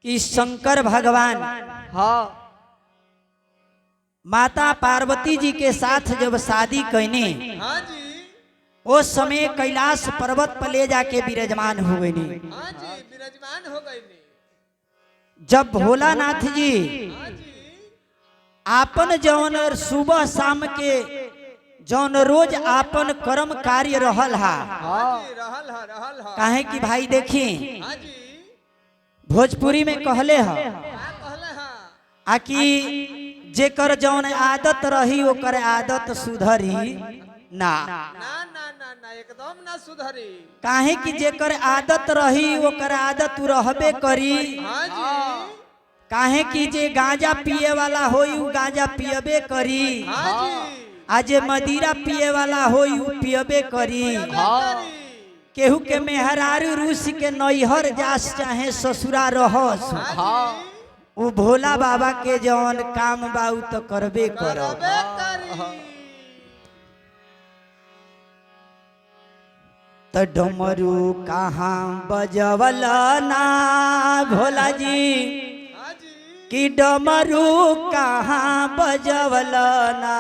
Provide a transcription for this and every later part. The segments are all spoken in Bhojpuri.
कि शंकर भगवान हाँ माता पार्वती जी के साथ जब शादी कैने, हाँ जी, उस समय कैलाश पर्वत पर ले जाके विराजमान हो गए। हाँ जी, विराजमान हो गए। जब भोलानाथ जी हाँ जी, आपन जौन सुबह शाम के जौन रोज आपन कर्म कार्य रहल हा, हाँ जी, रहल हा। काहे कि भाई देखी हाँ जी, भोजपुरी में कहले हा क्या कहले हा? आकि जेकर जौन आदत रही ओकर आदत सुधरी ना। ना ना ना ना, एकदम ना सुधरी। काहे कि जेकर आदत रही ओकर आदत रहबे करी। हाँ जी, काहे कि जे गांजा पिए वाला होई उ गांजा पियबे करी, हाँ जी, आ जे मदिरा पिए वाला होई उ पियबे करी। करी। केहू के मेहरारू रूस के नैहर जास चाहे ससुरा रहस, हाँ उ भोला बाबा के जौन काम बाऊ तो करबे करो। करबे करी। तो डमरू कहाँ बजवल ना भोला जी, हाँ जी, कि डमरू कहाँ बजवल ना,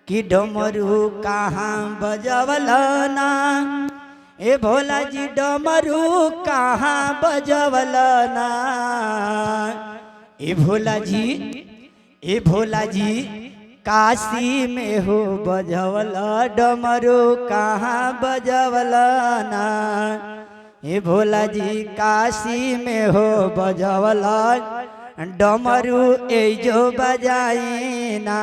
कि डमरू कहाँ बजवल ना, ए भोला जी डमरू कहाँ बजवल ना, ए भोला जी, ए भोला जी काशी में हो बजवल डमरू कहाँ बजवल ना, ए भोला जी काशी में हो बजवल डमरू ए जो बजाई ना।